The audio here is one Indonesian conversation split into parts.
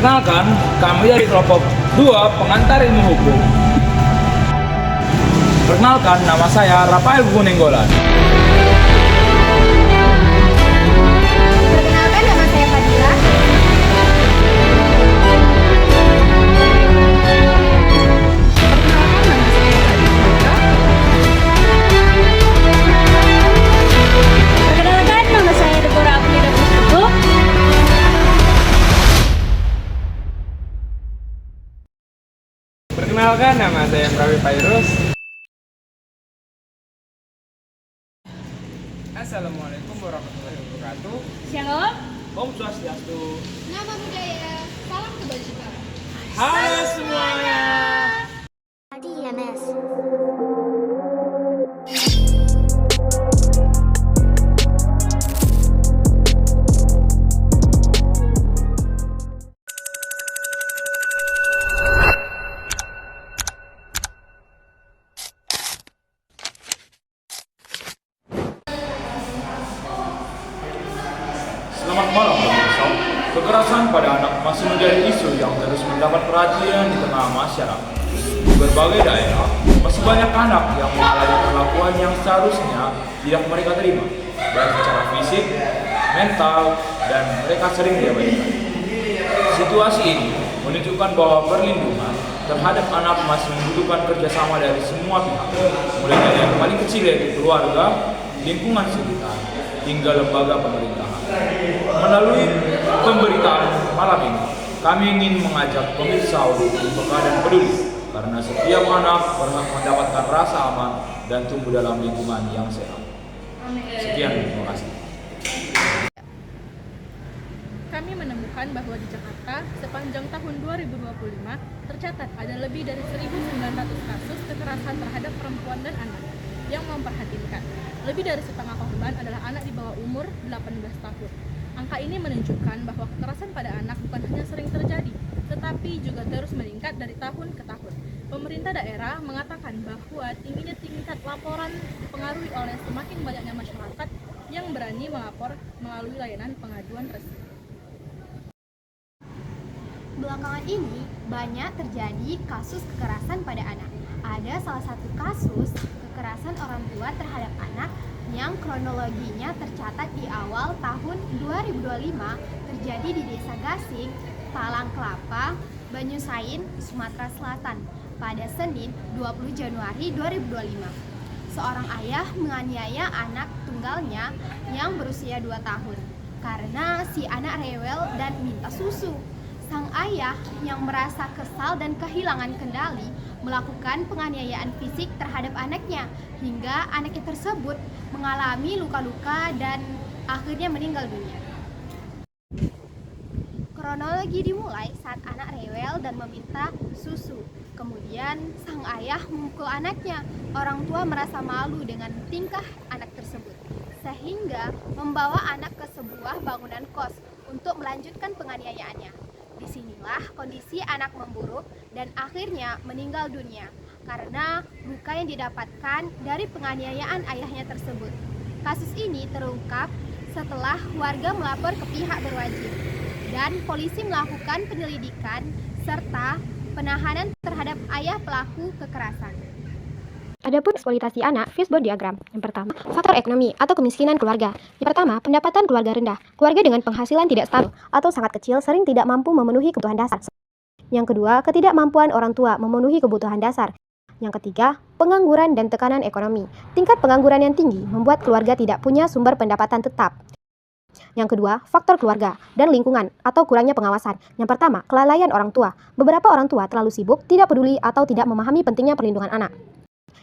Perkenalkan, kami dari kelompok 2 pengantar ilmu hukum. Perkenalkan, nama saya Rafael Gunenggolan. Perkenalkan, nama saya Fadila. Perkenalkan, nama saya Deborah Afrida Pustuko. Perkenalkan, nama saya Prawi Pairus. Assalamualaikum warahmatullahi wabarakatuh. Shalom. Om Swastiastu. Nama budaya. Salam kebajikan. Halo semuanya. DMS. Selamat malam pemirsa. Kekerasan pada anak masih menjadi isu yang terus mendapat perhatian di tengah masyarakat. Di berbagai daerah, masih banyak anak yang mengalami perlakuan yang seharusnya tidak mereka terima, baik secara fisik, mental, dan mereka sering diabaikan. Situasi ini menunjukkan bahwa perlindungan terhadap anak masih membutuhkan kerjasama dari semua pihak, mulai dari yang paling kecil yaitu keluarga, lingkungan sekitar, hingga lembaga pemerintahan. Melalui pemberitaan malam ini, kami ingin mengajak pemirsa untuk peka dan peduli, karena setiap anak berhak mendapatkan rasa aman dan tumbuh dalam lingkungan yang sehat. Sekian, terima kasih. Kami menemukan bahwa di Jakarta sepanjang tahun 2025 tercatat ada lebih dari 1.900 kasus kekerasan terhadap perempuan dan anak. Yang memprihatinkan, lebih dari setengah korban adalah anak di bawah umur 18 tahun. Angka ini menunjukkan bahwa kekerasan pada anak bukan hanya sering terjadi, tetapi juga terus meningkat dari tahun ke tahun. Pemerintah daerah mengatakan bahwa tingginya tingkat laporan dipengaruhi oleh semakin banyaknya masyarakat yang berani melapor melalui layanan pengaduan resmi. Belakangan ini banyak terjadi kasus kekerasan pada anak. Ada salah satu kasus kekerasan orang tua terhadap anak yang kronologinya tercatat di awal tahun 2025 terjadi di Desa Gasing, Talang Kelapa, Banyusain, Sumatera Selatan pada Senin 20 Januari 2025. Seorang ayah menganiaya anak tunggalnya yang berusia 2 tahun karena si anak rewel dan minta susu. Sang ayah yang merasa kesal dan kehilangan kendali melakukan penganiayaan fisik terhadap anaknya hingga anaknya tersebut mengalami luka-luka dan akhirnya meninggal dunia. Kronologi dimulai saat anak rewel dan meminta susu. Kemudian sang ayah memukul anaknya. Orang tua merasa malu dengan tingkah anak tersebut sehingga membawa anak ke sebuah bangunan kos untuk melanjutkan penganiayaannya. Disinilah kondisi anak memburuk dan akhirnya meninggal dunia karena luka yang didapatkan dari penganiayaan ayahnya tersebut. Kasus ini terungkap setelah warga melapor ke pihak berwajib dan polisi melakukan penyelidikan serta penahanan terhadap ayah pelaku kekerasan. Adapun eksploitasi anak, fishbone diagram. Yang pertama, faktor ekonomi atau kemiskinan keluarga. Yang pertama, pendapatan keluarga rendah. Keluarga dengan penghasilan tidak stabil atau sangat kecil sering tidak mampu memenuhi kebutuhan dasar. Yang kedua, ketidakmampuan orang tua memenuhi kebutuhan dasar. Yang ketiga, pengangguran dan tekanan ekonomi. Tingkat pengangguran yang tinggi membuat keluarga tidak punya sumber pendapatan tetap. Yang kedua, faktor keluarga dan lingkungan atau kurangnya pengawasan. Yang pertama, kelalaian orang tua. Beberapa orang tua terlalu sibuk, tidak peduli atau tidak memahami pentingnya perlindungan anak.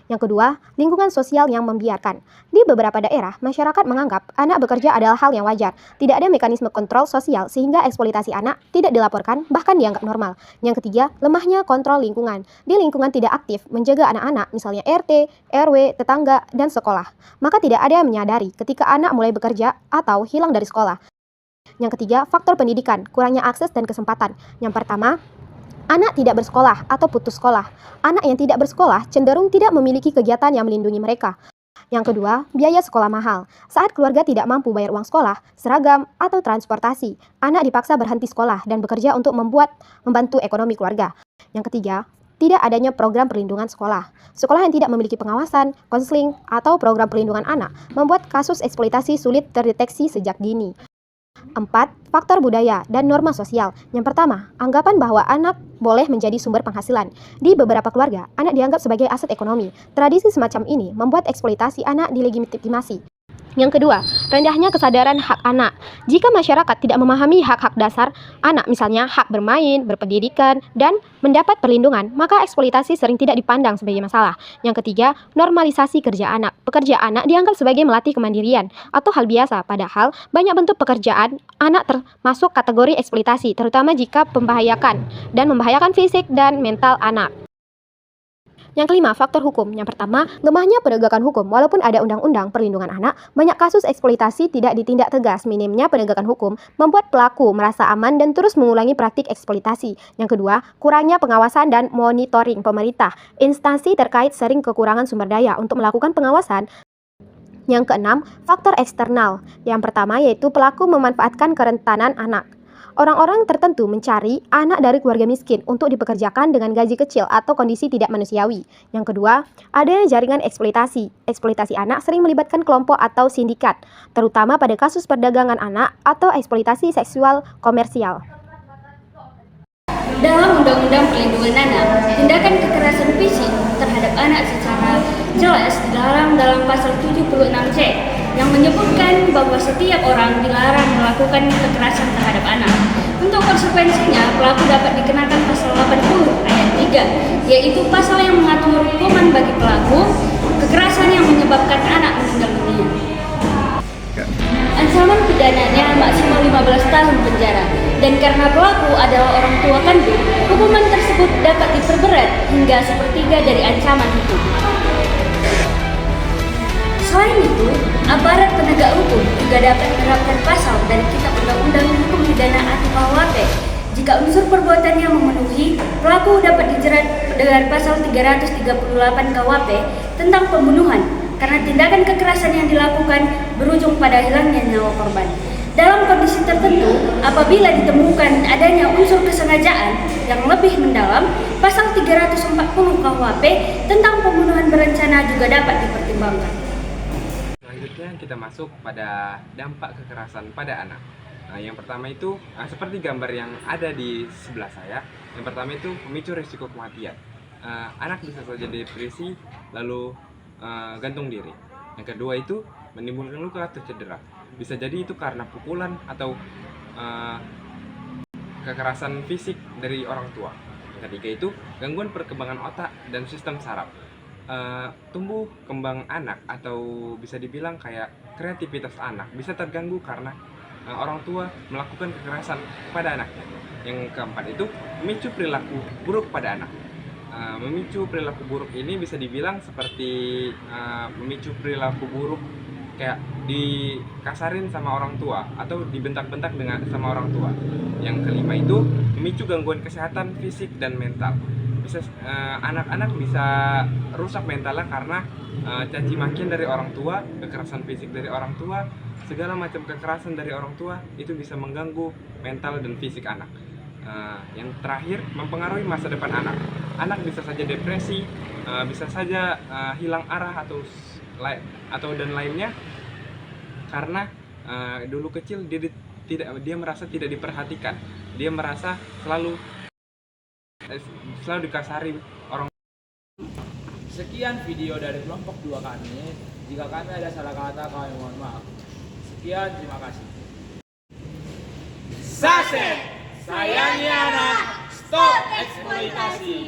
Yang kedua, lingkungan sosial yang membiarkan. Di beberapa daerah, masyarakat menganggap anak bekerja adalah hal yang wajar. Tidak ada mekanisme kontrol sosial sehingga eksploitasi anak tidak dilaporkan, bahkan dianggap normal. Yang ketiga, lemahnya kontrol lingkungan. Di lingkungan tidak aktif menjaga anak-anak, misalnya RT, RW, tetangga, dan sekolah. Maka tidak ada yang menyadari ketika anak mulai bekerja atau hilang dari sekolah. Yang ketiga, faktor pendidikan, kurangnya akses dan kesempatan. Yang pertama, anak tidak bersekolah atau putus sekolah. Anak yang tidak bersekolah cenderung tidak memiliki kegiatan yang melindungi mereka. Yang kedua, biaya sekolah mahal. Saat keluarga tidak mampu bayar uang sekolah, seragam, atau transportasi, anak dipaksa berhenti sekolah dan bekerja untuk membantu ekonomi keluarga. Yang ketiga, tidak adanya program perlindungan sekolah. Sekolah yang tidak memiliki pengawasan, konseling, atau program perlindungan anak membuat kasus eksploitasi sulit terdeteksi sejak dini. 4. Faktor budaya dan norma sosial. Yang pertama, anggapan bahwa anak boleh menjadi sumber penghasilan. Di beberapa keluarga, anak dianggap sebagai aset ekonomi. Tradisi semacam ini membuat eksploitasi anak dilegitimasi. Yang kedua, rendahnya kesadaran hak anak. Jika masyarakat tidak memahami hak-hak dasar anak, misalnya hak bermain, berpendidikan, dan mendapat perlindungan, maka eksploitasi sering tidak dipandang sebagai masalah. Yang ketiga, normalisasi kerja anak. Pekerja anak dianggap sebagai melatih kemandirian atau hal biasa, padahal banyak bentuk pekerjaan anak termasuk kategori eksploitasi, terutama jika membahayakan fisik dan mental anak. Yang kelima, faktor hukum. Yang pertama, lemahnya penegakan hukum. Walaupun ada undang-undang perlindungan anak, banyak kasus eksploitasi tidak ditindak tegas. Minimnya penegakan hukum membuat pelaku merasa aman dan terus mengulangi praktik eksploitasi. Yang kedua, kurangnya pengawasan dan monitoring pemerintah. Instansi terkait sering kekurangan sumber daya untuk melakukan pengawasan. Yang keenam, faktor eksternal. Yang pertama yaitu pelaku memanfaatkan kerentanan anak. Orang-orang tertentu mencari anak dari keluarga miskin untuk dipekerjakan dengan gaji kecil atau kondisi tidak manusiawi. Yang kedua, adanya jaringan eksploitasi. Eksploitasi anak sering melibatkan kelompok atau sindikat, terutama pada kasus perdagangan anak atau eksploitasi seksual komersial. Dalam Undang-Undang Perlindungan Anak, tindakan kekerasan fisik terhadap anak secara jelas dilarang dalam pasal 76C yang menyebutkan bahwa setiap orang dilarang melakukan kekerasan terhadap anak. Untuk konsekuensinya, pelaku dapat dikenakan pasal 80 ayat 3, yaitu pasal yang mengatur hukuman bagi pelaku kekerasan yang menyebabkan anak meninggal dunia. Ancaman pidananya maksimal 15 tahun penjara, dan karena pelaku adalah orang tua kandung, hukuman tersebut dapat diperberat hingga sepertiga dari ancaman hukum. Selain itu, aparat penegak hukum juga dapat menerapkan pasal dari Kitab Undang-Undang Hukum Pidana atau KUHP. Jika unsur perbuatannya memenuhi, pelaku dapat dijerat dengan pasal 338 KUHP tentang pembunuhan, karena tindakan kekerasan yang dilakukan berujung pada hilangnya nyawa korban. Dalam kondisi tertentu, apabila ditemukan adanya unsur kesengajaan yang lebih mendalam, pasal 340 KUHP tentang pembunuhan berencana juga dapat dipertimbangkan. Selanjutnya kita masuk pada dampak kekerasan pada anak. Yang pertama itu seperti gambar yang ada di sebelah saya. Yang pertama itu memicu risiko kematian. Anak bisa saja depresi lalu gantung diri. Yang kedua itu menimbulkan luka atau cedera. Bisa jadi itu karena pukulan atau kekerasan fisik dari orang tua. Yang ketiga itu gangguan perkembangan otak dan sistem saraf. Tumbuh kembang anak atau bisa dibilang kayak kreativitas anak bisa terganggu karena orang tua melakukan kekerasan pada anaknya. Yang keempat itu memicu perilaku buruk pada anak. Memicu perilaku buruk ini bisa dibilang seperti memicu perilaku buruk kayak dikasarin sama orang tua atau dibentak-bentak sama orang tua. Yang kelima itu memicu gangguan kesehatan fisik dan mental. Anak-anak bisa rusak mentalnya karena caci makian dari orang tua, kekerasan fisik dari orang tua, segala macam kekerasan dari orang tua itu bisa mengganggu mental dan fisik anak. Yang terakhir mempengaruhi masa depan anak. Anak bisa saja depresi, bisa saja hilang arah atau dan lainnya karena dulu kecil dia merasa tidak diperhatikan, dia merasa selalu dikasari orang. Sekian video dari kelompok 2 kami. Jika kami ada salah kata, kami mohon maaf. Sekian, terima kasih. Saset, sayangi anak, stop eksploitasi.